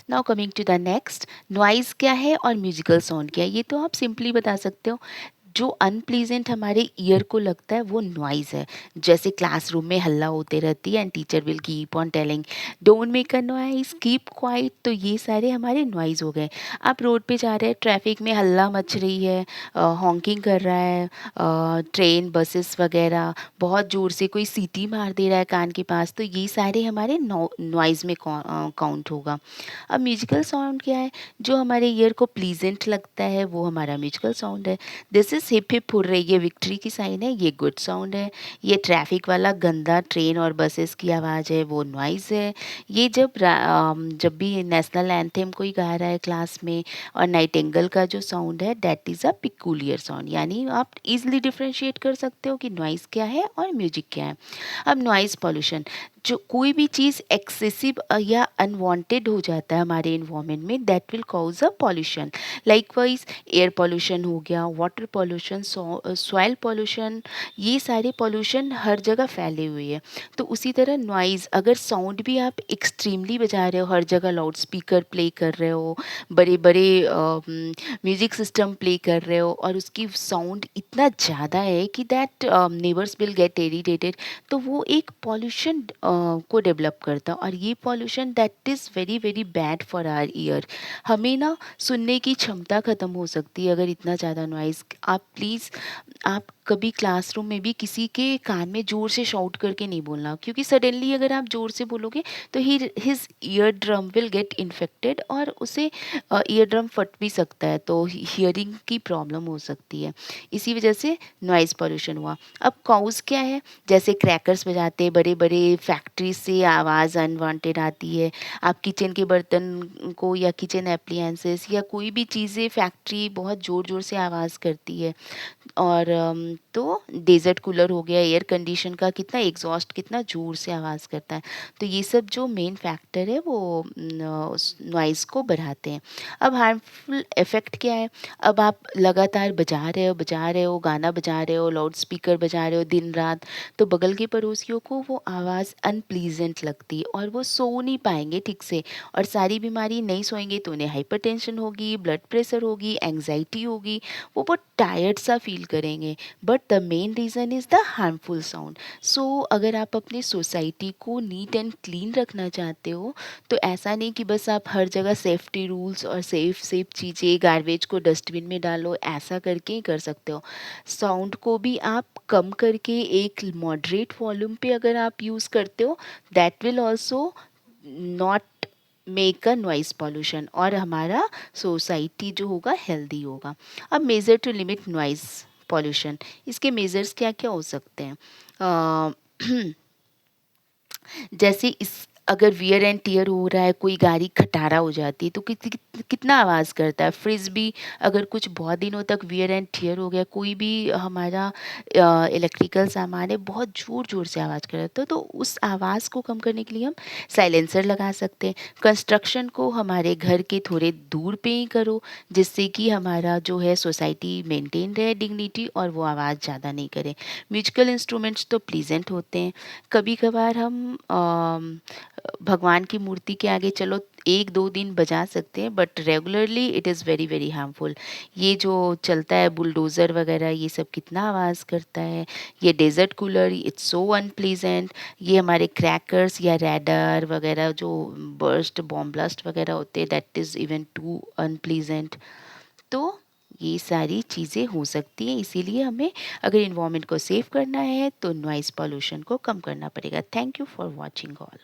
Now coming to the next, noise क्या है और म्यूजिकल साउंड क्या है, ये तो आप सिंपली बता सकते हो। जो अनप्लीजेंट हमारे ईयर को लगता है वो नॉइज़ है। जैसे क्लासरूम में हल्ला होते रहती है and teacher will keep on telling don't make a noise, keep quiet, तो ये सारे हमारे नॉइज़ हो गए। आप रोड पे जा रहे हैं, ट्रैफिक में हल्ला मच रही है, हॉकिंग कर रहा है, ट्रेन बसेस वगैरह, बहुत ज़ोर से कोई सीटी मार दे रहा है कान के पास, तो ये सारे हमारे नॉइज़ में काउंट होगा। अब म्यूजिकल साउंड क्या है? जो हमारे ईयर को प्लीजेंट लगता है वो हमारा म्यूजिकल साउंड है। This is hip hip hurray, ये विक्ट्री की साइन है, ये गुड साउंड है। ये ट्रैफिक वाला गंदा ट्रेन और बसेस की आवाज़ है, वो नॉइज़ है। ये जब भी नेशनल एंथम कोई गा रहा है क्लास में और नाइटिंगेल का जो साउंड है that is a peculiar sound, यानी आप इजीली डिफ्रेंशिएट कर सकते हो कि नॉइज़ क्या है और म्यूजिक क्या है। अब नॉइज़ पॉल्यूशन, जो कोई भी चीज़ एक्सेसिव या अनवांटेड हो जाता है हमारे इन्वायरमेंट में, that will cause a pollution. Likewise air pollution हो गया, वाटर पॉल्यूशन, सॉइल पॉल्यूशन, ये सारे पॉल्यूशन हर जगह फैले हुए हैं। तो उसी तरह नॉइज़, अगर साउंड भी आप एक्सट्रीमली बजा रहे हो, हर जगह लाउड स्पीकर प्ले कर रहे हो, बड़े बड़े म्यूजिक सिस्टम प्ले कर रहे हो और उसकी साउंड इतना ज़्यादा है कि that neighbours will get irritated, तो वो एक पॉल्यूशन को डेवलप करता है और ये pollution that is very very bad for our ear. हमें ना सुनने की क्षमता ख़त्म हो सकती है अगर इतना ज़्यादा नॉइज़। आप प्लीज़, आप कभी क्लासरूम में भी किसी के कान में ज़ोर से शाउट करके नहीं बोलना, क्योंकि सडनली अगर आप ज़ोर से बोलोगे तो his ear drum will get infected और उसे ईयर ड्रम फट भी सकता है, तो हियरिंग की प्रॉब्लम हो सकती है। इसी वजह से नॉइज़ पॉल्यूशन हुआ। अब कॉज क्या है? जैसे क्रैकर्स बजाते हैं, बड़े बड़े फैक्ट्री से आवाज़ अनवांटेड आती है। आप किचन के बर्तन को या किचन एप्लियंसेस या कोई भी चीज़ें, फैक्ट्री बहुत ज़ोर ज़ोर से आवाज़ करती है। और तो डेज़र्ट कूलर हो गया, एयर कंडीशन का कितना एग्जॉस्ट कितना ज़ोर से आवाज़ करता है। तो ये सब जो मेन फैक्टर है वो उस नॉइज़ को बढ़ाते हैं। अब हार्मफुल इफ़ेक्ट क्या है? अब आप लगातार बजा रहे हो, गाना बजा रहे हो, लाउड स्पीकर बजा रहे हो दिन-रात, तो बगल के पड़ोसियों को वो आवाज़ अनप्लीज़ेंट लगती है और वो सो नहीं पाएँगे ठीक से, और सारी बीमारी, नहीं सोएँगे तो उन्हें हाइपरटेंशन होगी, ब्लड प्रेशर होगी, एंग्ज़ायटी होगी, वो बहुत टायर्ड सा फील करेंगे। But the main reason is the harmful sound. So अगर आप अपनी सोसाइटी को नीट एंड क्लीन रखना चाहते हो, तो ऐसा नहीं कि बस आप हर जगह सेफ्टी रूल्स और सेफ सेफ चीज़ें, गार्बेज को डस्टबिन में डालो, ऐसा करके ही कर सकते हो। साउंड को भी आप कम करके एक मॉडरेट वॉल्यूम पे अगर आप यूज़ करते हो, that will also not make a noise pollution, और हमारा सोसाइटी जो होगा हेल्दी होगा। अब measure to limit noise pollution, इसके मेजर्स क्या क्या हो सकते हैं? अ, जैसे इस अगर वियर एंड टियर हो रहा है, कोई गाड़ी खटारा हो जाती है तो कितना आवाज़ करता है। फ्रिज भी अगर कुछ बहुत दिनों तक वियर एंड टियर हो गया, कोई भी हमारा इलेक्ट्रिकल सामान है, बहुत ज़ोर ज़ोर से आवाज़ कर रहा था, तो उस आवाज़ को कम करने के लिए हम साइलेंसर लगा सकते हैं। कंस्ट्रक्शन को हमारे घर के थोड़े दूर पे ही करो, जिससे कि हमारा जो है सोसाइटी मेंटेन रहे डिग्निटी और वो आवाज़ ज़्यादा नहीं करे। म्यूजिकल इंस्ट्रूमेंट्स तो प्लीजेंट होते हैं। कभी कभार हम भगवान की मूर्ति के आगे चलो 1-2 दिन बजा सकते हैं, but regularly it is very very harmful. ये जो चलता है बुलडोज़र वगैरह, ये सब कितना आवाज़ करता है। ये desert cooler, it's so unpleasant. ये हमारे क्रैकर्स या रैडर वगैरह जो बर्स्ट बॉम्ब ब्लास्ट वगैरह होते हैं, that is even too unpleasant. तो ये सारी चीज़ें हो सकती हैं, इसीलिए हमें अगर इन्वायरमेंट को सेव करना है तो नॉइज़ पॉल्यूशन को कम करना पड़ेगा। Thank you for watching all.